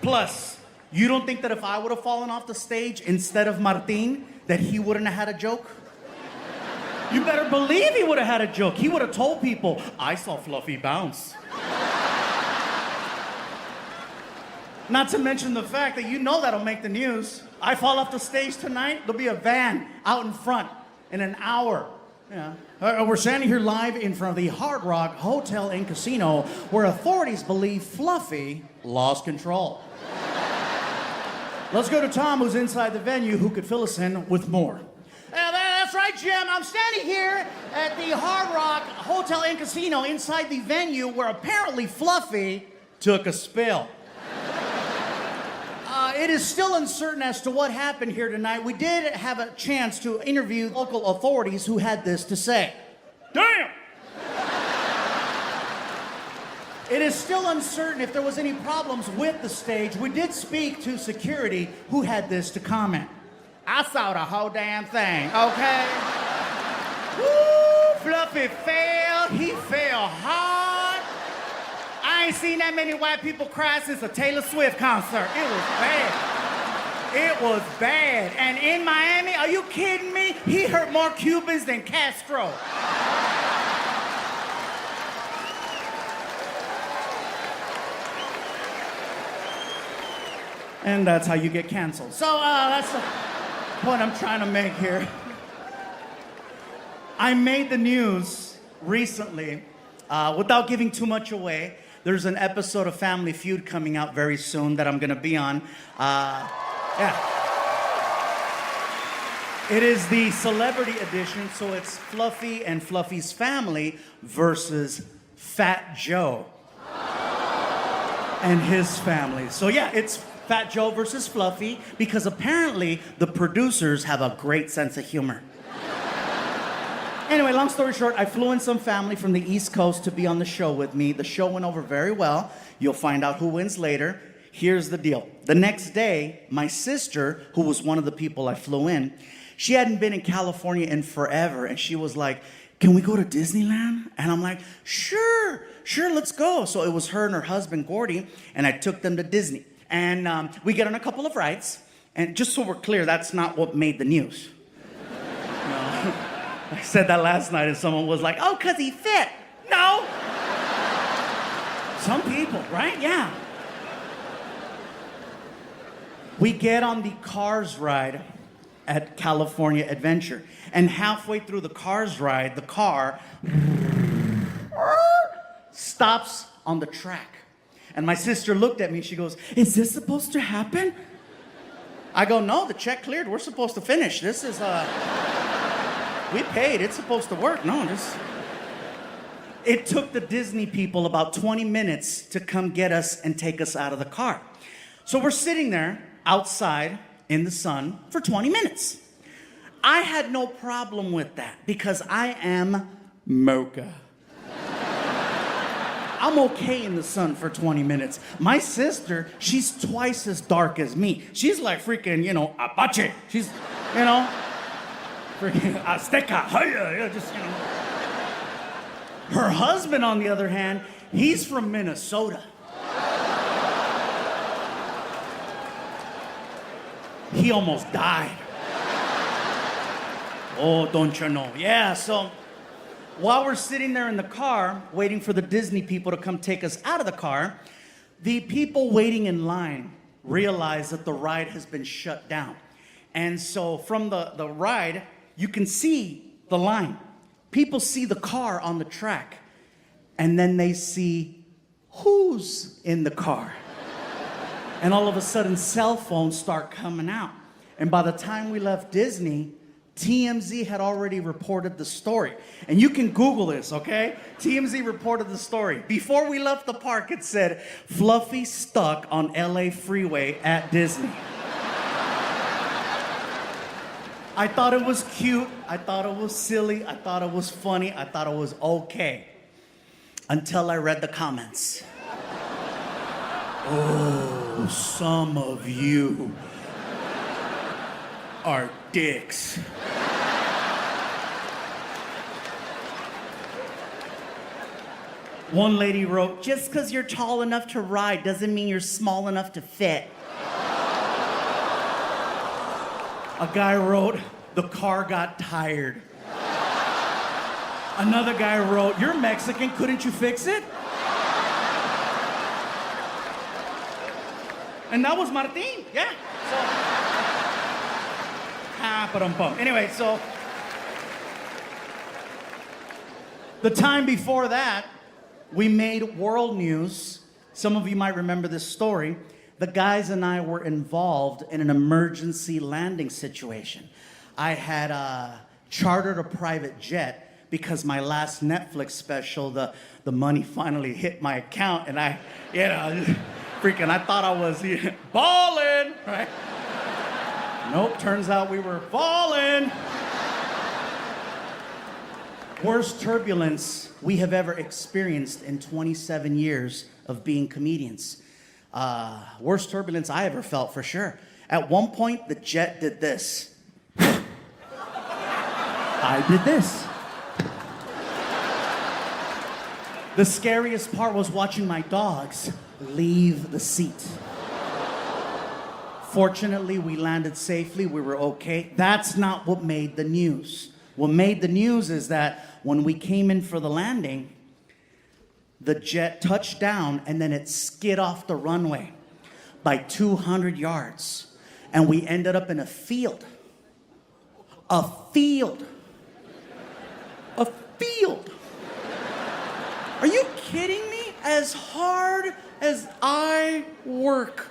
Plus, you don't think that if I would have fallen off the stage instead of Martin, that he wouldn't have had a joke? You better believe he would have had a joke. He would have told people, I saw Fluffy bounce. Not to mention the fact that you know that'll make the news. I fall off the stage tonight, there'll be a van out in front in an hour. Yeah. We're standing here live in front of the Hard Rock Hotel and Casino, where authorities believe Fluffy lost control. Let's go to Tom, who's inside the venue, who could fill us in with more. That's right, Jim. I'm standing here at the Hard Rock Hotel and Casino inside the venue where apparently Fluffy took a spill. It is still uncertain as to what happened here tonight. We did have a chance to interview local authorities who had this to say. Damn! It is still uncertain if there was any problems with the stage. We did speak to security who had this to comment. I saw the whole damn thing, okay? Woo! Fluffy fell. He fell hard. I ain't seen that many white people cry since a Taylor Swift concert. It was bad. It was bad. And in Miami, are you kidding me? He hurt more Cubans than Castro. And that's how you get canceled. So that's the point I'm trying to make here. I made the news recently, without giving too much away. There's an episode of Family Feud coming out very soon that I'm gonna be on. Yeah. It is the celebrity edition, so it's Fluffy and Fluffy's family versus Fat Joe and his family. So yeah, it's Fat Joe versus Fluffy, because apparently the producers have a great sense of humor. Anyway, long story short, I flew in some family from the East Coast to be on the show with me. The show went over very well. You'll find out who wins later. Here's the deal. The next day, my sister, who was one of the people I flew in, she hadn't been in California in forever, and she was like, can we go to Disneyland? And I'm like, sure, let's go. So it was her and her husband, Gordy, and I took them to Disney. And we get on a couple of rides, and just so we're clear, that's not what made the news. No. I said that last night, and someone was like, oh, because he fit. No. Some people, right? Yeah. We get on the Cars ride at California Adventure, and halfway through the Cars ride, the car stops on the track. And my sister looked at me, she goes, is this supposed to happen? I go, no, the check cleared. We're supposed to finish. This is, we paid. It's supposed to work. No, this... It took the Disney people about 20 minutes to come get us and take us out of the car. So we're sitting there outside in the sun for 20 minutes. I had no problem with that because I am mocha. I'm okay in the sun for 20 minutes. My sister, she's twice as dark as me. She's like freaking, Apache. She's, freaking Azteca. Just, Her husband, on the other hand, he's from Minnesota. He almost died. Oh, don't you know? Yeah, so while we're sitting there in the car, waiting for the Disney people to come take us out of the car, the people waiting in line realize that the ride has been shut down. And so from the ride, you can see the line. People see the car on the track, and then they see who's in the car. And all of a sudden, cell phones start coming out. And by the time we left Disney, TMZ had already reported the story. And you can Google this, okay? TMZ reported the story. Before we left the park, it said, Fluffy stuck on LA freeway at Disney. I thought it was cute. I thought it was silly. I thought it was funny. I thought it was okay. Until I read the comments. Oh, some of you are dicks. One lady wrote, just because you're tall enough to ride doesn't mean you're small enough to fit. A guy wrote, the car got tired. Another guy wrote, you're Mexican, couldn't you fix it? And that was Martin, yeah. So, anyway, so the time before that, we made world news. Some of you might remember this story. The guys and I were involved in an emergency landing situation. I had chartered a private jet because my last Netflix special, the money finally hit my account, and I thought I was balling, right? Nope, turns out we were falling. Worst turbulence we have ever experienced in 27 years of being comedians. Worst turbulence I ever felt, for sure. At one point, the jet did this. I did this. The scariest part was watching my dogs leave the seat. Fortunately, we landed safely. We were okay. That's not what made the news. What made the news is that when we came in for the landing, the jet touched down and then it skid off the runway by 200 yards. And we ended up in a field. A field. A field. Are you kidding me? As hard as I work.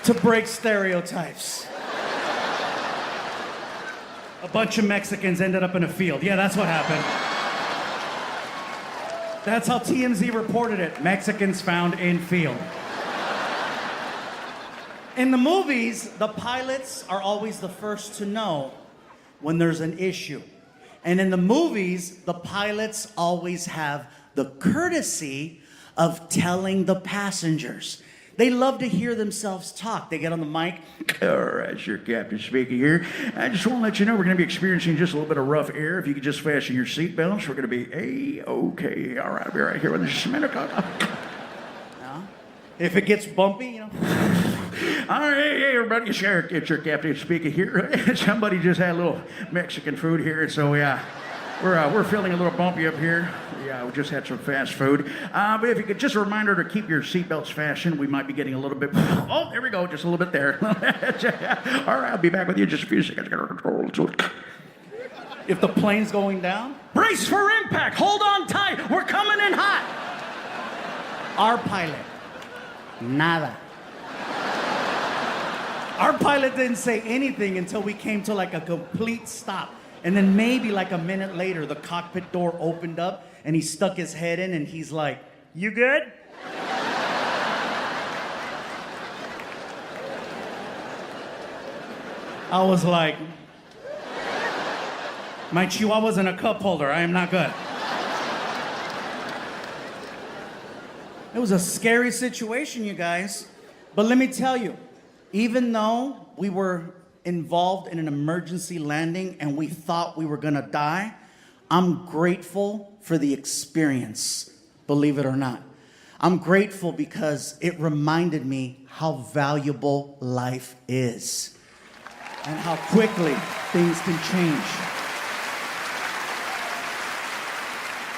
To break stereotypes. A bunch of Mexicans ended up in a field. Yeah, that's what happened. That's how TMZ reported it. Mexicans found in field. In the movies, the pilots are always the first to know when there's an issue. And in the movies, the pilots always have the courtesy of telling the passengers. They love to hear themselves talk. They get on the mic. All right, your captain speaking here. I just want to let you know we're going to be experiencing just a little bit of rough air. If you could just fasten your seatbelts, we're going to be A-okay. All right, I'll be right here with the cement. If it gets bumpy, you know. All right, hey, everybody, it's your captain speaking here. Somebody just had a little Mexican food here, so yeah. We're feeling a little bumpy up here. Yeah, we just had some fast food. But if you could just a reminder to keep your seatbelts fastened, we might be getting a little bit. Oh, there we go, just a little bit there. All right, I'll be back with you in just a few seconds. If the plane's going down, brace for impact. Hold on tight. We're coming in hot. Our pilot, nada. Our pilot didn't say anything until we came to like a complete stop. And then maybe like a minute later, the cockpit door opened up and he stuck his head in and he's like, you good? I was like, my chihuahua's in a cup holder. I am not good. It was a scary situation, you guys. But let me tell you, even though we were involved in an emergency landing and we thought we were gonna die, I'm grateful for the experience, believe it or not. I'm grateful because it reminded me how valuable life is and how quickly things can change.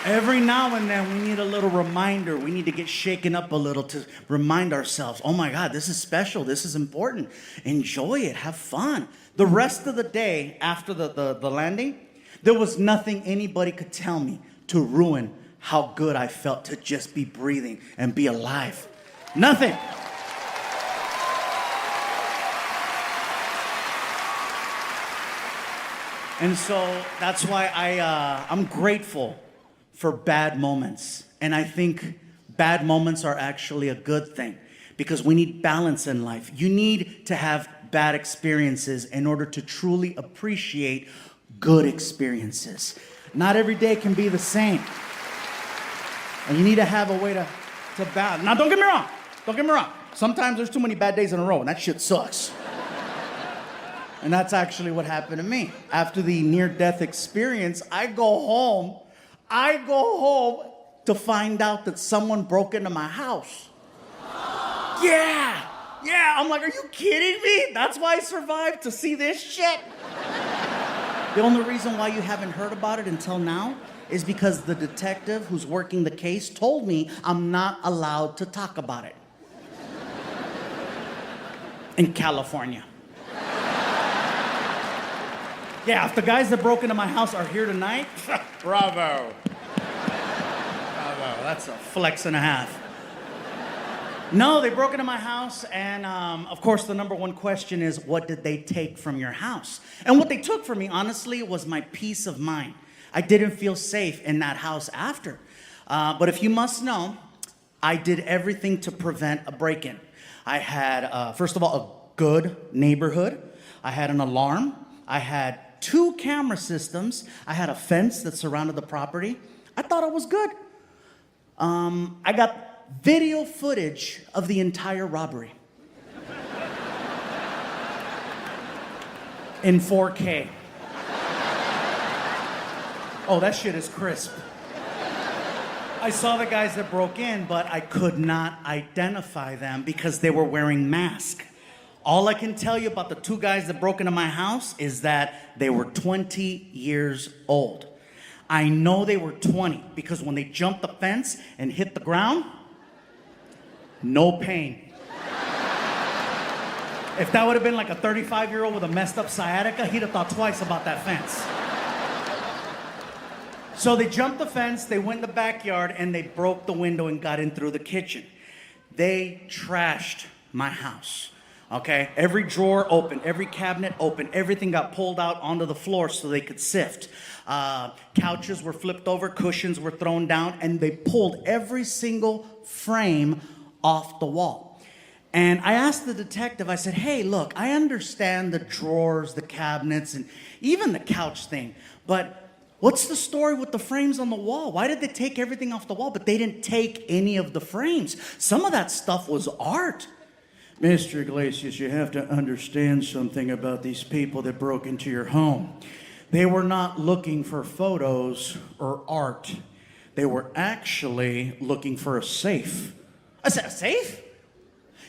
Every now and then we need a little reminder. We need to get shaken up a little to remind ourselves, oh my God, this is special, this is important. Enjoy it, have fun. The rest of the day after the landing, there was nothing anybody could tell me to ruin how good I felt to just be breathing and be alive. Nothing. And so that's why I'm grateful for bad moments. And I think bad moments are actually a good thing because we need balance in life. You need to have bad experiences in order to truly appreciate good experiences. Not every day can be the same. And you need to have a way to balance. Now, don't get me wrong. Sometimes there's too many bad days in a row, and that shit sucks. And that's actually what happened to me. After the near-death experience, I go home to find out that someone broke into my house. Yeah, I'm like, are you kidding me? That's why I survived, to see this shit. The only reason why you haven't heard about it until now is because the detective who's working the case told me I'm not allowed to talk about it. In California. Yeah, if the guys that broke into my house are here tonight, bravo. Bravo, that's a flex and a half. No, they broke into my house, and of course, the number one question is, what did they take from your house? And what they took from me, honestly, was my peace of mind. I didn't feel safe in that house after. But if you must know, I did everything to prevent a break-in. I had, first of all, a good neighborhood. I had an alarm. I had 2 camera systems. I had a fence that surrounded the property. I thought it was good. I got video footage of the entire robbery. In 4K. Oh, that shit is crisp. I saw the guys that broke in, but I could not identify them because they were wearing masks. All I can tell you about the 2 guys that broke into my house is that they were 20 years old. I know they were 20 because when they jumped the fence and hit the ground, no pain. If that would have been like a 35-year-old with a messed up sciatica, he'd have thought twice about that fence. So they jumped the fence, they went in the backyard, and they broke the window and got in through the kitchen. They trashed my house, okay? Every drawer open, every cabinet open, everything got pulled out onto the floor so they could sift. Couches were flipped over, cushions were thrown down, and they pulled every single frame off the wall. And I asked the detective, I said, hey, look, I understand the drawers, the cabinets, and even the couch thing, but what's the story with the frames on the wall? Why did they take everything off the wall, but they didn't take any of the frames? Some of that stuff was art. Mr. Iglesias, you have to understand something about these people that broke into your home. They were not looking for photos or art. They were actually looking for a safe. I said, a safe?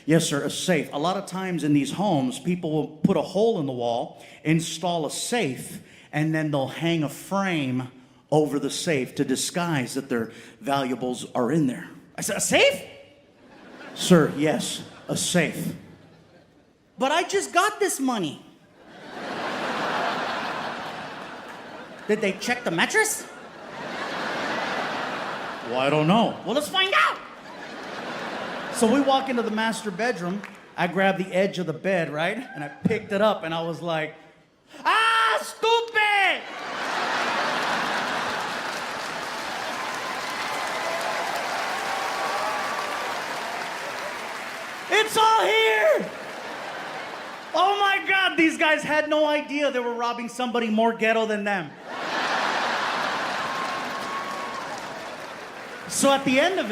Yes, sir, a safe. A lot of times in these homes, people will put a hole in the wall, install a safe, and then they'll hang a frame over the safe to disguise that their valuables are in there. I said, a safe? Sir, yes, a safe. But I just got this money. Did they check the mattress? Well, I don't know. Well, let's find out. So we walk into the master bedroom. I grabbed the edge of the bed, right? And I picked it up and I was like, ah, stupid! It's all here! Oh my God, these guys had no idea they were robbing somebody more ghetto than them. So at the end of it,